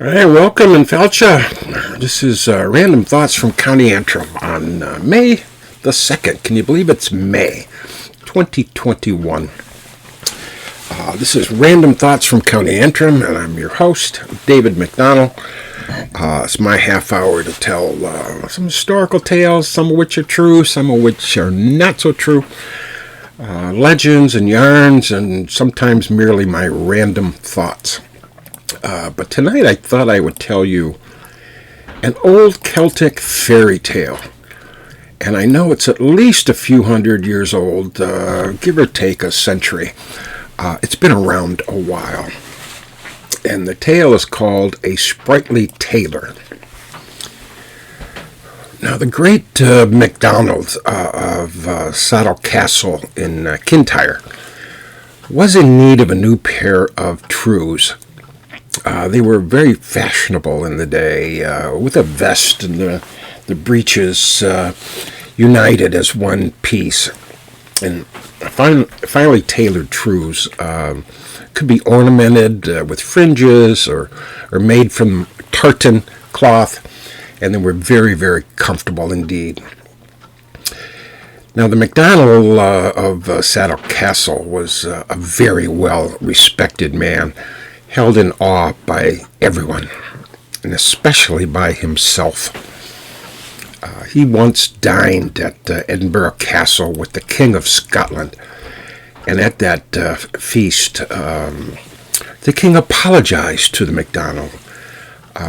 All right, welcome and Felcha. This is Random Thoughts from County Antrim on May the 2nd. Can you believe it's May 2021? This is Random Thoughts from County Antrim, and I'm your host, David McDonnell. It's my half hour to tell some historical tales, some of which are true, some of which are not so true. Legends and yarns, and sometimes merely my random thoughts. But tonight I thought I would tell you an old Celtic fairy tale. And I know it's at least a few hundred years old, give or take a century. It's been around a while. And the tale is called A Sprightly Tailor. Now, the great McDonnell of Saddle Castle in Kintyre was in need of a new pair of trews. They were very fashionable in the day, with a vest and the breeches united as one piece. And finely tailored trews could be ornamented with fringes or made from tartan cloth, and they were very, very comfortable indeed. Now, the McDonnell of Saddle Castle was a very well-respected man, held in awe by everyone, and especially by himself. He once dined at Edinburgh Castle with the King of Scotland, and at that feast, the king apologized to the McDonnell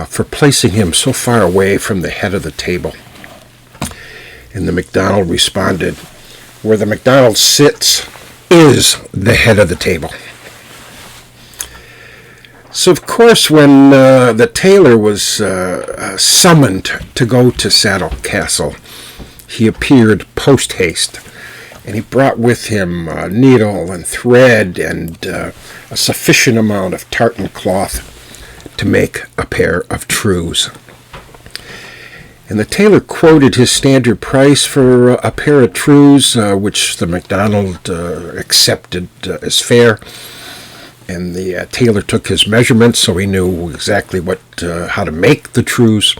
for placing him so far away from the head of the table. And the McDonnell responded, "Where the McDonnell sits is the head of the table." So, of course, when the tailor was summoned to go to Saddle Castle, he appeared post-haste, and he brought with him needle and thread and a sufficient amount of tartan cloth to make a pair of trews. And the tailor quoted his standard price for a pair of trews, which the McDonnell accepted as fair. And the tailor took his measurements, so he knew exactly how to make the trews.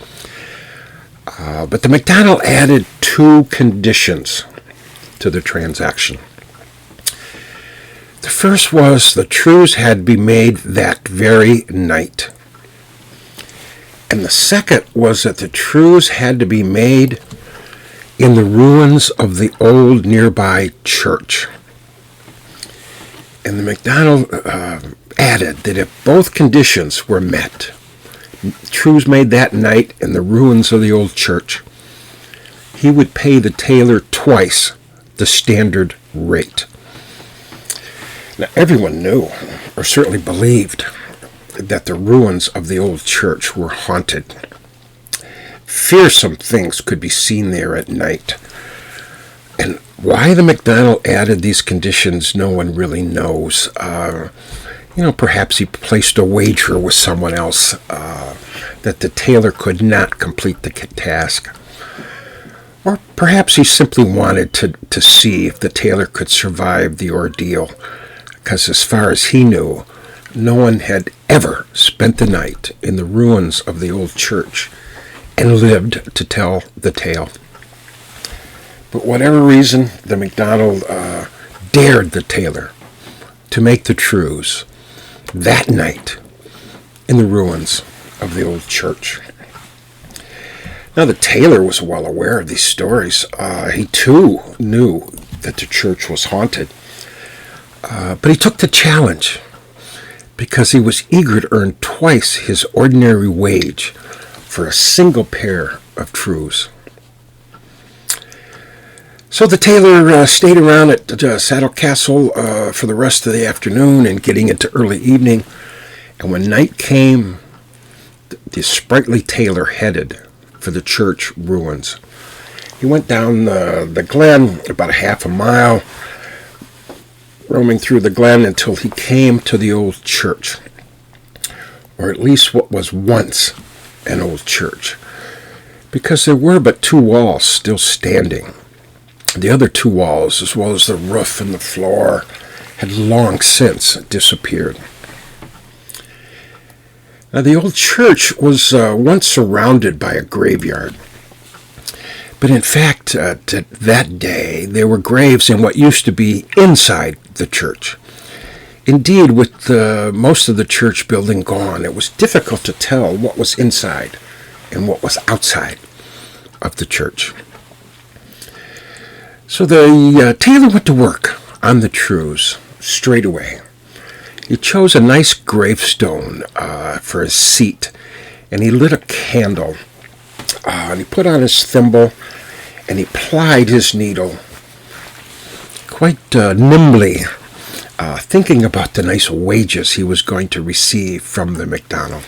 But the McDonnell added two conditions to the transaction. The first was the trews had to be made that very night. And the second was that the trews had to be made in the ruins of the old nearby church. And the McDonnell added that if both conditions were met, trews made that night in the ruins of the old church, he would pay the tailor twice the standard rate. Now, everyone knew, or certainly believed, that the ruins of the old church were haunted. Fearsome things could be seen there at night. And why the McDonnell added these conditions, no one really knows. Perhaps he placed a wager with someone else that the tailor could not complete the task. Or perhaps he simply wanted to see if the tailor could survive the ordeal, because as far as he knew, no one had ever spent the night in the ruins of the old church and lived to tell the tale. But whatever reason, the McDonnell dared the tailor to make the trews that night in the ruins of the old church. Now, the tailor was well aware of these stories. He too knew that the church was haunted. But he took the challenge because he was eager to earn twice his ordinary wage for a single pair of trews. So the tailor stayed around at Saddle Castle for the rest of the afternoon and getting into early evening. And when night came, the sprightly tailor headed for the church ruins. He went down the glen about a half a mile, roaming through the glen until he came to the old church, or at least what was once an old church, because there were but two walls still standing. The other two walls, as well as the roof and the floor, had long since disappeared. Now, the old church was once surrounded by a graveyard. But in fact, that day, there were graves in what used to be inside the church. Indeed, with most of the church building gone, it was difficult to tell what was inside and what was outside of the church. So the tailor went to work on the trews straight away. He chose a nice gravestone for his seat, and he lit a candle, and he put on his thimble, and he plied his needle quite nimbly, thinking about the nice wages he was going to receive from the McDonnell.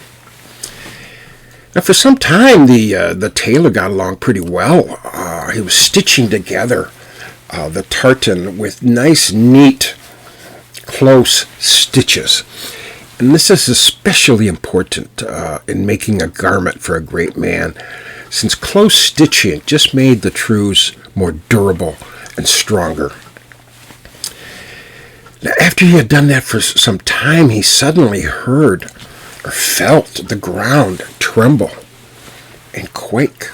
Now, for some time, the tailor got along pretty well. He was stitching together the tartan with nice, neat, close stitches. And this is especially important in making a garment for a great man, since close stitching just made the trews more durable and stronger. Now, after he had done that for some time, he suddenly heard or felt the ground tremble and quake.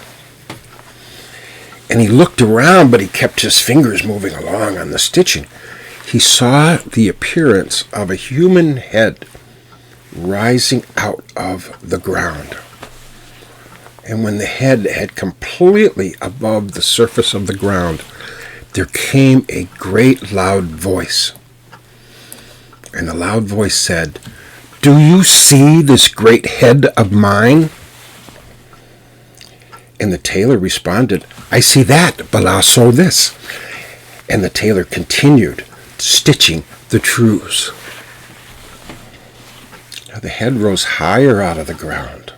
And he looked around, but he kept his fingers moving along on the stitching. He saw the appearance of a human head rising out of the ground. And when the head had completely above the surface of the ground, there came a great loud voice. And the loud voice said, "Do you see this great head of mine?" And the tailor responded, "I see that, but also this." And the tailor continued stitching the trews. Now the head rose higher out of the ground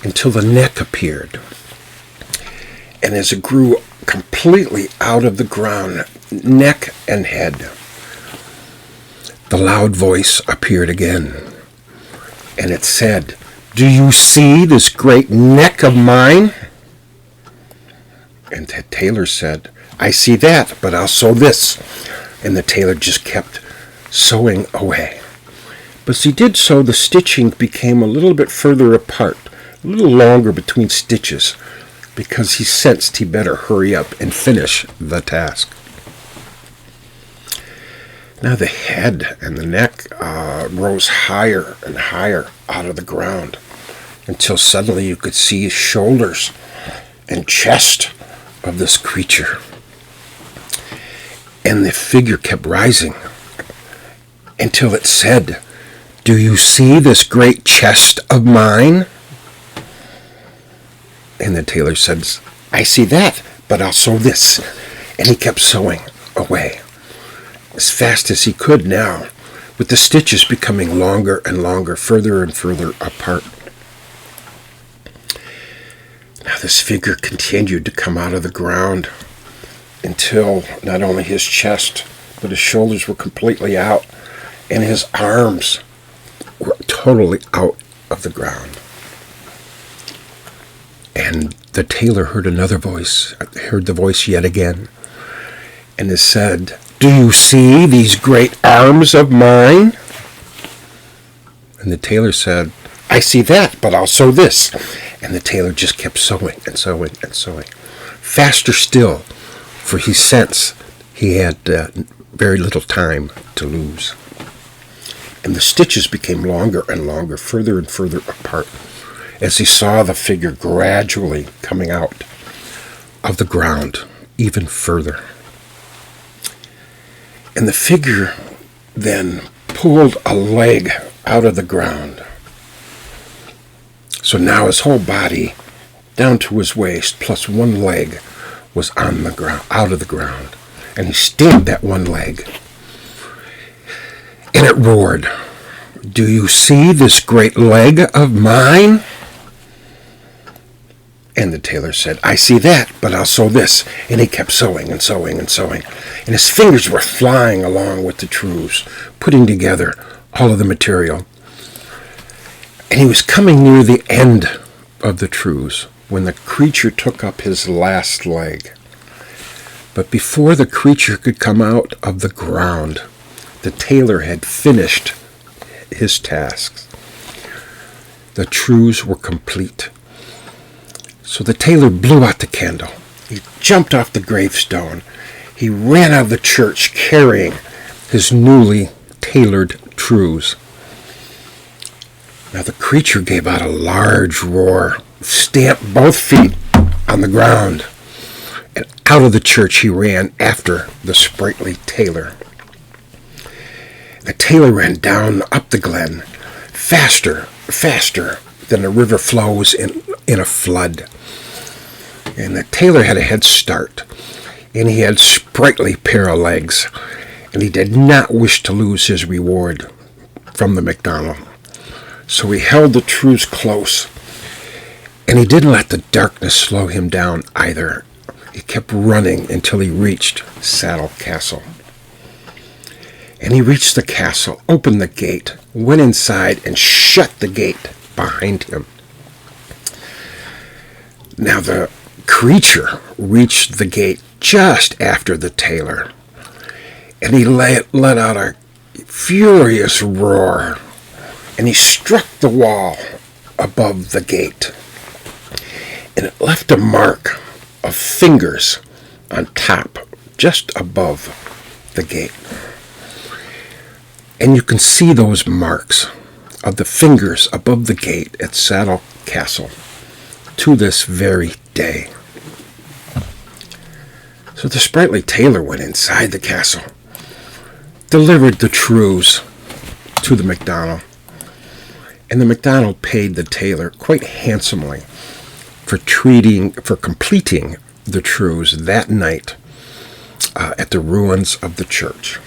until the neck appeared. And as it grew completely out of the ground, neck and head, the loud voice appeared again. And it said, "Do you see this great neck of mine?" And the tailor said, "I see that, but also this." And the tailor just kept sewing away. But as he did so, the stitching became a little bit further apart, a little longer between stitches, because he sensed he better hurry up and finish the task. Now the head and the neck rose higher and higher out of the ground until suddenly you could see his shoulders and chest of this creature. And the figure kept rising until it said, "Do you see this great chest of mine?" And the tailor said, "I see that, but also this." And he kept sewing away as fast as he could now, with the stitches becoming longer and longer, further and further apart. Now this figure continued to come out of the ground until not only his chest, but his shoulders were completely out, and his arms were totally out of the ground. And the tailor heard another voice, heard the voice yet again, and it said, "Do you see these great arms of mine?" And the tailor said, "I see that, but also this." And the tailor just kept sewing and sewing and sewing, faster still, for he sensed he had very little time to lose. And the stitches became longer and longer, further and further apart, as he saw the figure gradually coming out of the ground even further. And the figure then pulled a leg out of the ground. So now his whole body, down to his waist, plus one leg, was on the ground, out of the ground. And he stamped that one leg. And it roared, "Do you see this great leg of mine?" And the tailor said, "I see that, but also this." And he kept sewing and sewing and sewing. And his fingers were flying along with the trews, putting together all of the material. And he was coming near the end of the trews when the creature took up his last leg. But before the creature could come out of the ground, the tailor had finished his tasks. The truths were complete. So the tailor blew out the candle. He jumped off the gravestone. He ran out of the church carrying his newly tailored truths. Now the creature gave out a large roar, stamped both feet on the ground, and out of the church he ran after the sprightly tailor. The tailor ran down up the glen, faster than the river flows in a flood. And the tailor had a head start, and he had sprightly pair of legs, and he did not wish to lose his reward from the McDonnell. So he held the truths close, and he didn't let the darkness slow him down either. He kept running until he reached Saddle Castle. And he reached the castle, opened the gate, went inside, and shut the gate behind him. Now the creature reached the gate just after the tailor, and he let out a furious roar, and he struck the wall above the gate, and it left a mark of fingers on top, just above the gate. And you can see those marks of the fingers above the gate at Saddle Castle to this very day. So the sprightly tailor went inside the castle, delivered the truths to the McDonnell, and the McDonnell paid the tailor quite handsomely for completing the truths that night at the ruins of the church.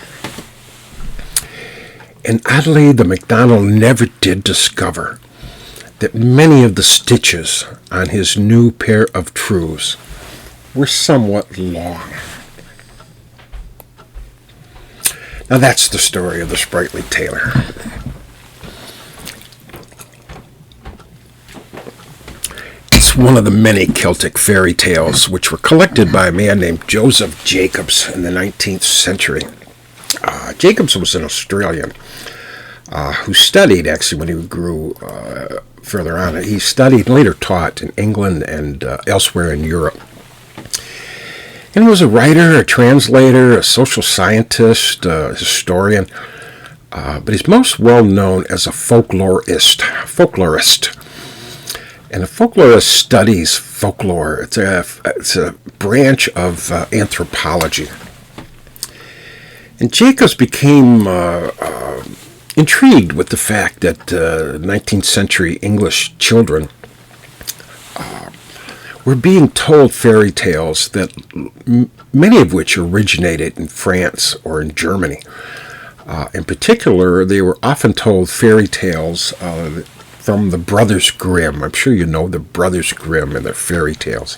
And oddly, the McDonnell never did discover that many of the stitches on his new pair of truths were somewhat long. Now that's the story of the Sprightly Tailor. It's one of the many Celtic fairy tales which were collected by a man named Joseph Jacobs in the 19th century. Jacobs was an Australian who studied, actually, when he grew further on. He studied and later taught in England and elsewhere in Europe. And he was a writer, a translator, a social scientist, a historian, but he's most well known as a folklorist. And a folklorist studies folklore. It's a branch of anthropology. And Jacobs became intrigued with the fact that 19th century English children were being told fairy tales that many of which originated in France or in Germany. In particular, they were often told fairy tales from the Brothers Grimm. I'm sure you know the Brothers Grimm and their fairy tales.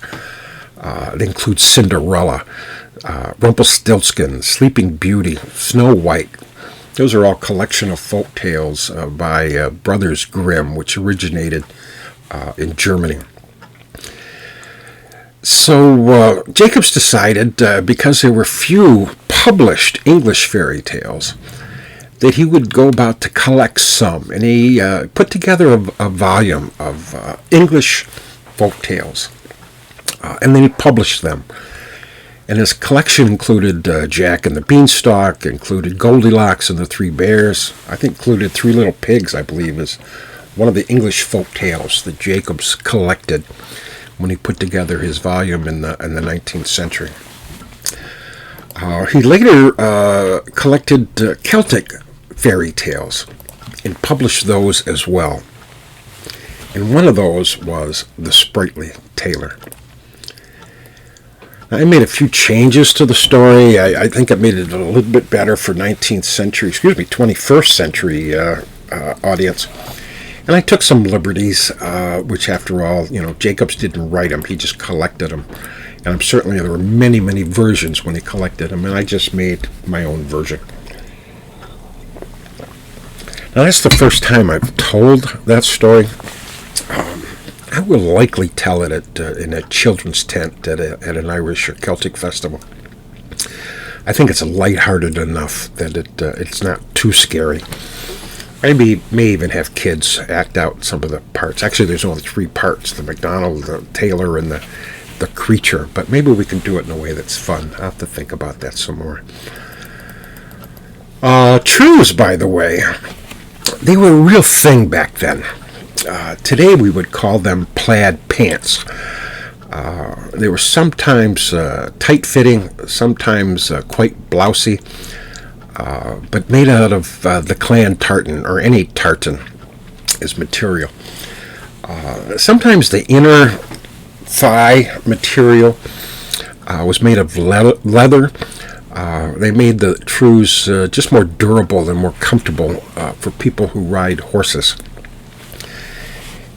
They include Cinderella, Rumpelstiltskin, Sleeping Beauty, Snow White. Those are all collection of folk tales by Brothers Grimm, which originated in Germany. So Jacobs decided, because there were few published English fairy tales, that he would go about to collect some. And he put together a volume of English folk tales, and then he published them. And his collection included Jack and the Beanstalk, included Goldilocks and the Three Bears. I think included Three Little Pigs, I believe, is one of the English folk tales that Jacobs collected when he put together his volume in the 19th century. He later collected Celtic fairy tales and published those as well. And one of those was The Sprightly Tailor. I made a few changes to the story. I think I made it a little bit better for 21st century audience. And I took some liberties, which after all, Jacobs didn't write them. He just collected them. And I'm certainly, there were many, many versions when he collected them, and I just made my own version. Now, that's the first time I've told that story. I will likely tell it in a children's tent at an Irish or Celtic festival. I think it's lighthearted enough that it's not too scary. Maybe may even have kids act out some of the parts. Actually, there's only 3 parts: the McDonnell, the Tailor, and the creature. But maybe we can do it in a way that's fun. I'll have to think about that some more. Trews, by the way, they were a real thing back then. Today we would call them plaid pants. They were sometimes tight-fitting, sometimes quite blousy, but made out of the clan tartan, or any tartan as material. Sometimes the inner thigh material was made of leather. They made the trews just more durable and more comfortable for people who ride horses.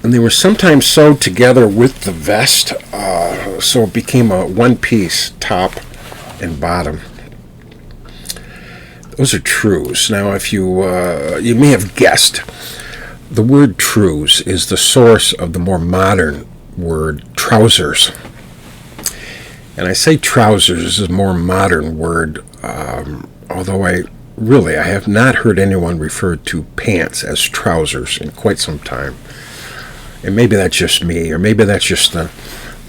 And they were sometimes sewed together with the vest, so it became a one-piece top and bottom. Those are trews. Now, if you may have guessed, the word trews is the source of the more modern word trousers. And I say trousers is a more modern word, although I have not heard anyone refer to pants as trousers in quite some time. And maybe that's just me, or maybe that's just the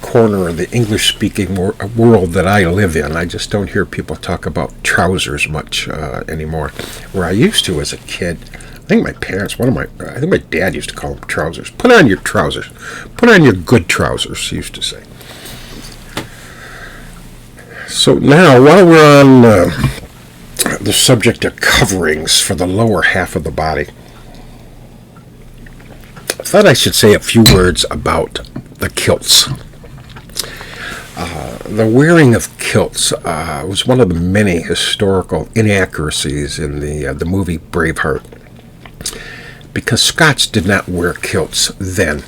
corner of the English-speaking world that I live in. I just don't hear people talk about trousers much anymore. Where I used to as a kid, I think my dad used to call them trousers. Put on your trousers. Put on your good trousers, he used to say. So now, while we're on the subject of coverings for the lower half of the body, I thought I should say a few words about the kilts. The wearing of kilts was one of the many historical inaccuracies in the movie Braveheart, because Scots did not wear kilts then.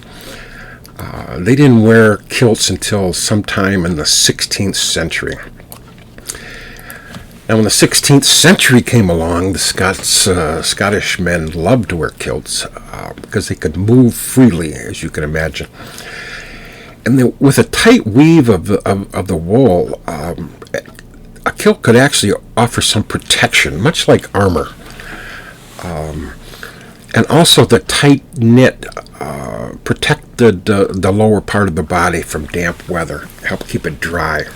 They didn't wear kilts until sometime in the 16th century. Now, when the 16th century came along, the Scottish men loved to wear kilts because they could move freely, as you can imagine. And with a tight weave of the wool, a kilt could actually offer some protection, much like armor. And also the tight knit protected the lower part of the body from damp weather, helped keep it dry.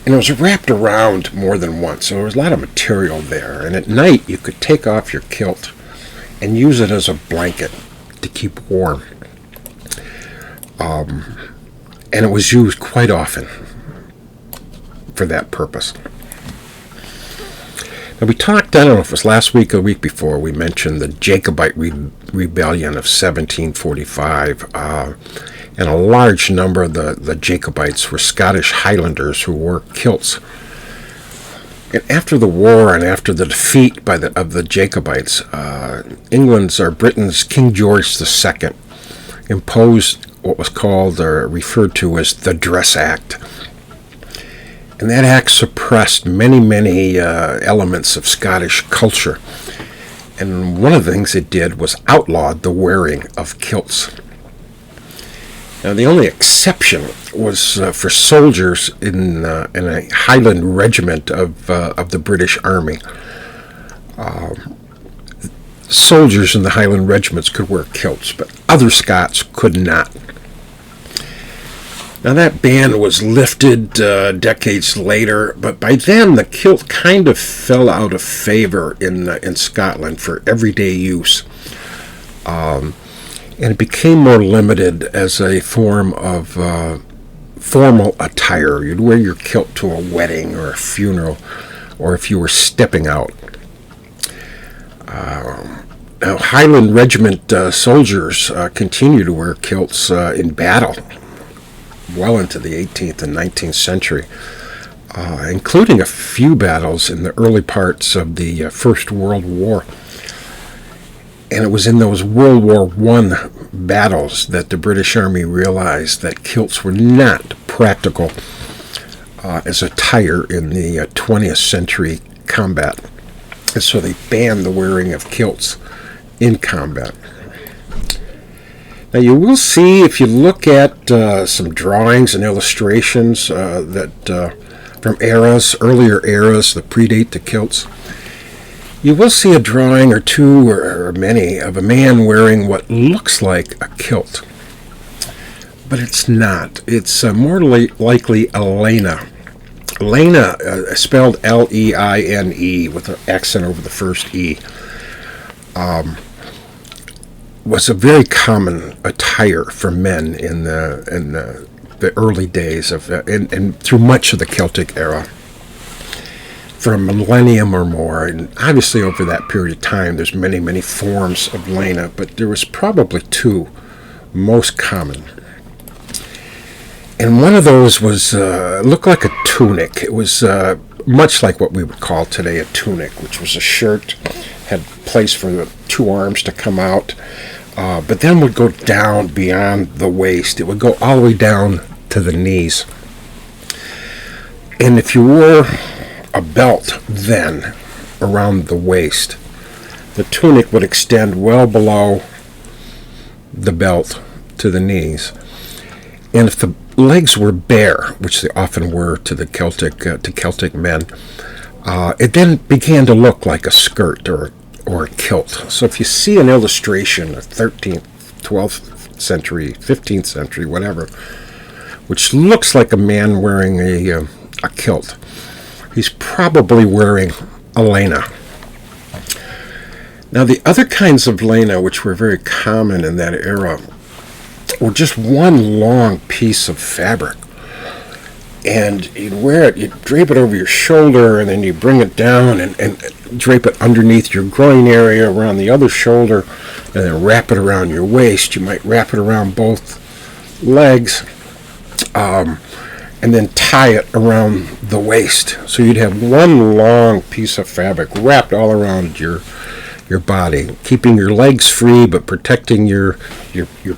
And it was wrapped around more than once, so there was a lot of material there. And at night, you could take off your kilt and use it as a blanket to keep warm. And it was used quite often for that purpose. Now, we talked, I don't know if it was last week or the week before, we mentioned the Jacobite rebellion of 1745. And a large number of the Jacobites were Scottish Highlanders who wore kilts. And after the war and after the defeat of the Jacobites, Britain's King George II imposed what was called or referred to as the Dress Act. And that act suppressed many elements of Scottish culture. And one of the things it did was outlawed the wearing of kilts. Now, the only exception was for soldiers in a Highland regiment of the British Army. Soldiers in the Highland regiments could wear kilts, but other Scots could not. Now, that ban was lifted decades later, but by then the kilt kind of fell out of favor in Scotland for everyday use. And it became more limited as a form of formal attire. You'd wear your kilt to a wedding or a funeral, or if you were stepping out. Now, Highland Regiment soldiers continue to wear kilts in battle well into the 18th and 19th century, including a few battles in the early parts of the First World War. And it was in those World War I battles that the British Army realized that kilts were not practical as attire in the 20th century combat. And so they banned the wearing of kilts in combat. Now, you will see, if you look at some drawings and illustrations that from earlier eras that predate the kilts, You will see a drawing or two or many of a man wearing what looks like a kilt. But it's not. It's more likely Elena. Elena, spelled Leine with an accent over the first E, was a very common attire for men in the early days of and through much of the Celtic era. For a millennium or more, and obviously over that period of time, there's many, many forms of Lena, but there was probably two most common. And one of those was looked like a tunic. It was much like what we would call today a tunic, which was a shirt, had place for the two arms to come out, but then would go down beyond the waist. It would go all the way down to the knees. And if you wore a belt then around the waist, the tunic would extend well below the belt to the knees. And if the legs were bare, which they often were to the Celtic men, it then began to look like a skirt or a kilt. So if you see an illustration of 13th, 12th century, 15th century, whatever, which looks like a man wearing a kilt, he's probably wearing a Lena. Now, the other kinds of Lena, which were very common in that era, were just one long piece of fabric. And you'd wear it, you'd drape it over your shoulder, and then you bring it down and drape it underneath your groin area around the other shoulder, and then wrap it around your waist. You might wrap it around both legs, and then tie it around the waist. So you'd have one long piece of fabric wrapped all around your body, keeping your legs free but protecting your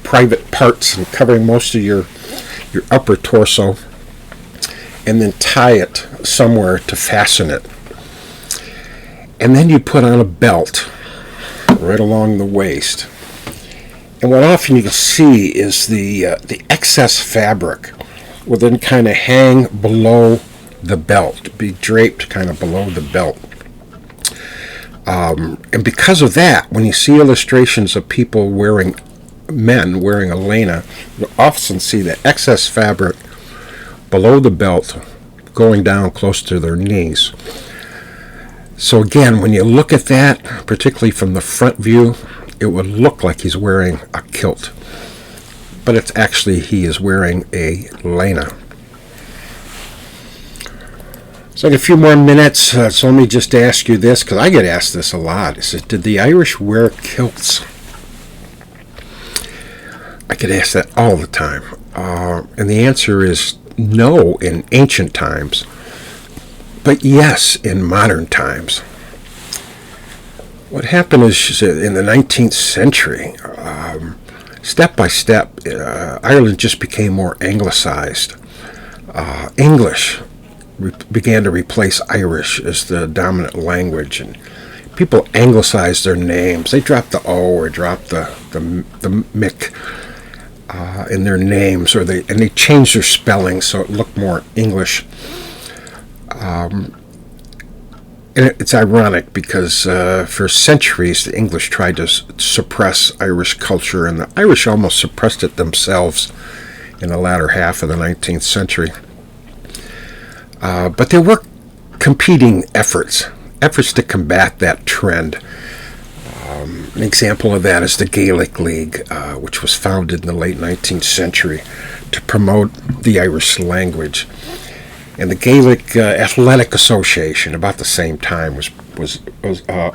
private parts and covering most of your upper torso, and then tie it somewhere to fasten it. And then you put on a belt right along the waist. And what often you can see is the excess fabric will then kind of hang below the belt, be draped kind of below the belt. And because of that, when you see illustrations of men wearing a Lena, you'll often see the excess fabric below the belt going down close to their knees. So again, when you look at that, particularly from the front view, it would look like he's wearing a kilt. But it's actually he is wearing a Lena. So in a few more minutes, so let me just ask you this, because I get asked this a lot. It says, did the Irish wear kilts? I get asked that all the time. And the answer is no in ancient times, but yes in modern times. What happened is in the 19th century, step by step, Ireland just became more anglicized. English began to replace Irish as the dominant language, and people anglicized their names. They dropped the O or dropped the Mick in their names, and they changed their spelling so it looked more English. And it's ironic because for centuries the English tried to suppress Irish culture, and the Irish almost suppressed it themselves in the latter half of the 19th century. But there were competing efforts to combat that trend. An example of that is the Gaelic League, which was founded in the late 19th century to promote the Irish language. And the Gaelic Athletic Association, about the same time, was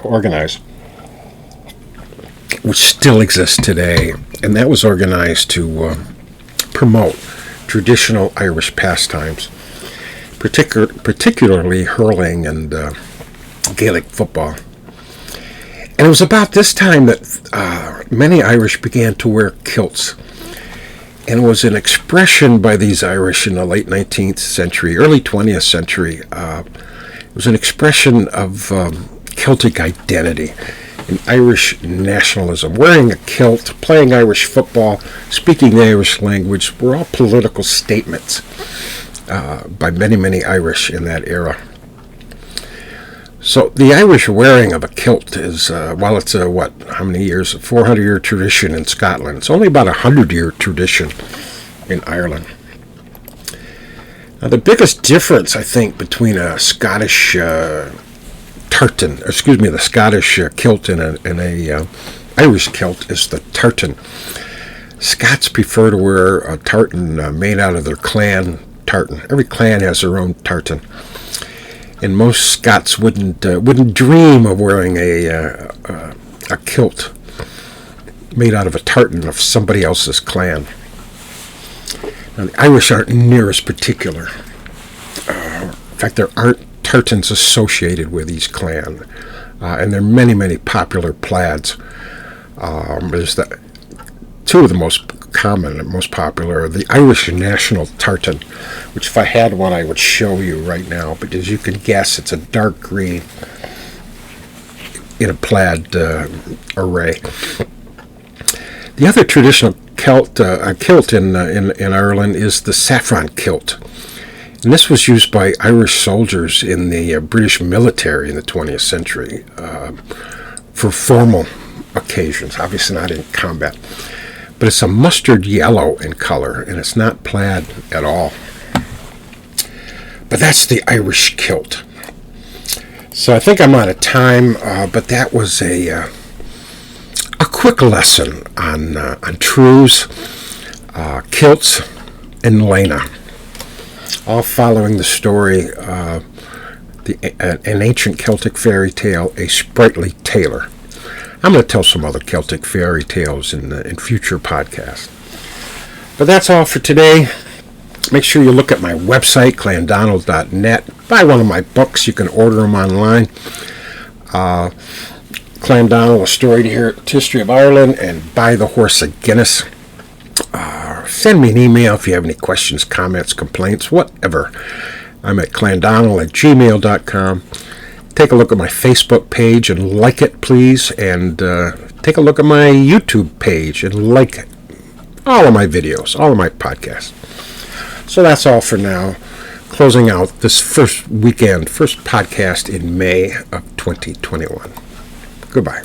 organized, which still exists today. And that was organized to promote traditional Irish pastimes, particularly hurling and Gaelic football. And it was about this time that many Irish began to wear kilts. And it was an expression by these Irish in the late 19th century, early 20th century. It was an expression of Celtic identity and Irish nationalism. Wearing a kilt, playing Irish football, speaking the Irish language were all political statements by many, many Irish in that era. So the Irish wearing of a kilt is, well, it's a, what, how many years? A 400-year tradition in Scotland. It's only about a 100-year tradition in Ireland. Now, the biggest difference, I think, between a Scottish the Scottish kilt and a Irish kilt is the tartan. Scots prefer to wear a tartan made out of their clan tartan. Every clan has their own tartan. And most Scots wouldn't dream of wearing a kilt made out of a tartan of somebody else's clan. Now, the Irish aren't near as particular. In fact, there aren't tartans associated with each clan, and there are many, many popular plaids. There's two of the most common and most popular are the Irish national tartan, which if I had one I would show you right now, but as you can guess, it's a dark green in a plaid array. The other traditional kilt in Ireland is the saffron kilt, and this was used by Irish soldiers in the British military in the 20th century for formal occasions, obviously not in combat. But it's a mustard yellow in color, and it's not plaid at all. But that's the Irish kilt. So I think I'm out of time, but that was a quick lesson on trews, kilts, and lena, all following the story, an ancient Celtic fairy tale, A Sprightly Tailor. I'm going to tell some other Celtic fairy tales in future podcasts. But that's all for today. Make sure you look at my website, clandonald.net. Buy one of my books. You can order them online. Clandonald, A Storyteller, History of Ireland, and Buy the Horse of Guinness. Send me an email if you have any questions, comments, complaints, whatever. I'm at clandonald@gmail.com. Take a look at my Facebook page and like it, please. And take a look at my YouTube page and like all of my videos, all of my podcasts. So that's all for now. Closing out this first podcast in May of 2021. Goodbye.